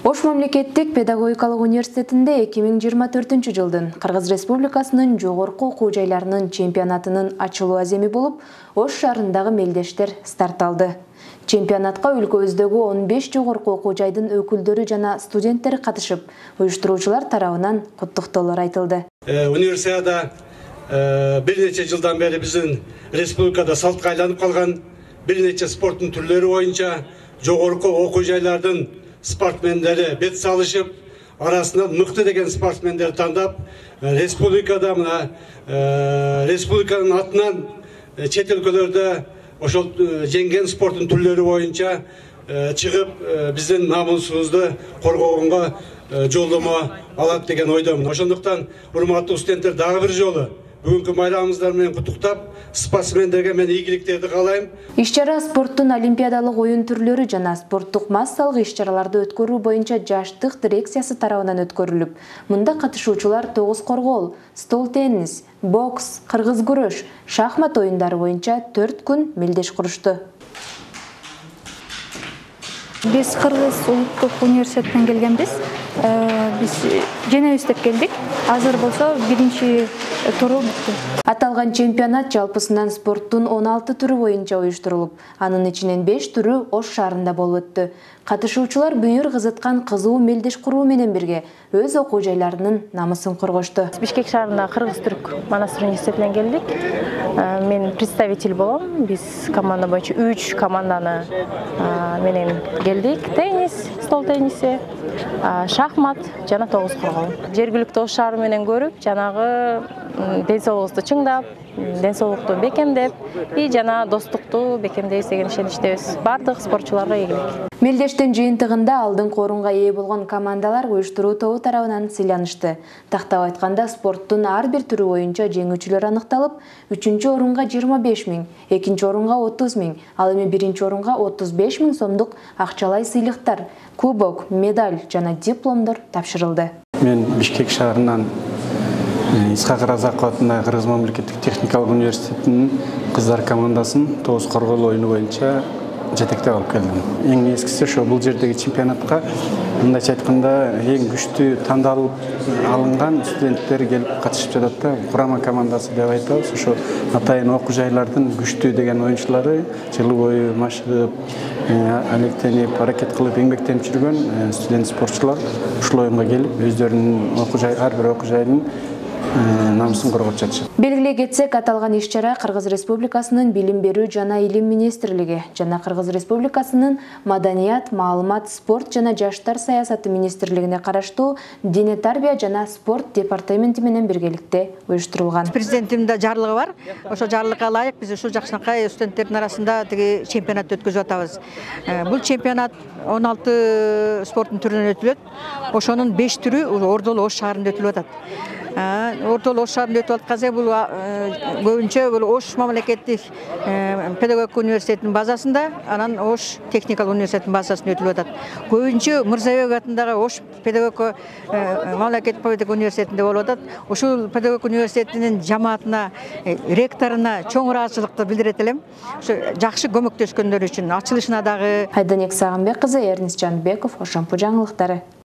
Ош мамлекеттик педагогикалык университетинде 2024 жылдын Кыргыз Республикасынын жогорку окуу жайларынын чемпионатынын ачылуу аземи болуп, Ош шаарындагы мелдештер старт алды. Чемпионатка өлкөбүздөгү 15 жогорку окуу жайдын өкүлдөрү жана студенттери катышып, уюштуруучулар тарабынан куттуктоолор айтылды. Универсиада бир нече жылдан бери биздин республикада салтка айланып калган, бир нече спорттун түрлөрү боюнча жогорку окуу жайлардын спортмендери бет салышып, арасынан мыкты деген спортмендерди тандап, республикада мына республиканын атынан чет өлкөлөрдө ошол жеңген спорттун түрлөрү боюнча чыгып, биздин намусубузду коргогонго жолдомо алат деген ойдомун. Ошондуктан урматтуу студенттер, дагы бир жолу бүгүнкү байрамыңыздар менен куттуктап, спортсмендерге мен ийгиликтерди каалайм. Иш-чара спорттун олимпиадалык оюн түрлөрү жана спорттук массалык иш-чараларды өткөрүү боюнча жаштык дирекциясы тарабынан өткөрүлүп, мында катышуучулар тогуз коргоол, стол теннис, бокс, кыргыз күрөш, шахмат оюндары боюнча 4 күн мелдеш курушту. Биз Кыргыз улуттук университетинен келгенбиз. Биз женебиз деп келдик. Азыр болсо биринчи туру бүттү. Аталган чемпионат жалпысынан спорттун 16 түрү боюнча уюштурулуп, анын ичинен 5 түрү Ош шаарында болуп өттү. Катышуучулар бүйүр кызыткан кызуу мелдеш куруу менен бирге өз окуу жайларынын намысын коргошту. Бишкек шаарында Кыргыз-Түрк Манастыр университетинен келдик. Мен представитель болом. Биз команда боюнча 3 команданы менен келдик. Теннис, стол тенниси, шахмат жана тогуз коргоол. Жергиликтүү Ош шаары менен көрүп, жанагы ден соолугубузду чыңдап, ден соолукту бекемдеп, жана достукту бекемдейбиз деген ишеничтебиз. Бардык спортчуларга ийгилик. Мелдештин жыйынтыгында алдыңкы орунга ээ болгон командалар уюштуруу тобу тарабынан сыйланышты. Тактап айтканда, спорттун ар бир түрү боюнча жеңүүчүлөр аныкталып, 3-чү орунга 25 000, 2-чи орунга 30 000, ал эми 1-чи орунга 35 000 сомдук акчалай сыйлыктар, кубок, медаль жана дипломдор тапшырылды. Мен Бишкек шаарынан Исхак Разаков атындагы Кыргыз мамлекеттик техникалык университетинин кыздар командасын 9 коргоол оюну боюнча жетектеп алып келдим. Эң эскиси ошо бул жердеги чемпионатка мындайча айтканда эң күчтүү тандалып алынган студенттер келип катышып жатат да. Курама командасы деп айтабыз. Ошо атайын окуу жайлардын күчтүү деген оюнчулары жылы бою машыгып, алектенип, аракет кылып эмгектенип жүргөн студент спортчулар ушул оюнга келип өздөрүнүн окуу жай, ар бир окуу жайдын намысын коргоп жатышат. Белгилей кетсек, аталган иш-чара Кыргыз Республикасынын Билим берүү жана Илим министрлиги жана Кыргыз Республикасынын Маданият, маалымат, спорт жана жаштар саясаты министрлигине караштуу Дене тарбия жана спорт департаменти менен биргеликте уюштурулган. Президентимде жарлыгы бар. Ошо жарлыкка ылайык биз ушул жакшынакай студенттердин арасында тиги чемпионат өткөзүп атабыз. Бул чемпионат 16 спорттун түрүнөн өтүлөт. Ошонун 5 түрү Ордолу Ош шаарында өтүлүп атат. Ордолу Ош шаарында өтүп аткан бул көбүнчө бул Ош мамлекеттик педагогик университетинин базасында, анан Ош техникалык университетинин базасында өтүлүп атат. Көбүнчө Мырзабек атындагы Ош педагогик мамлекеттик педагогик университетинде болуп атат. Ушул педагогик университетинин жамаатына, ректоруна чоң ыраазычылыкты билдирет элем. Ошо жакшы көмөктөшкөндөрү үчүн ачылышына дагы. Айданек Сагынбек кызы, Эрнис Жанбеков, Ошомпу жаңылыктары.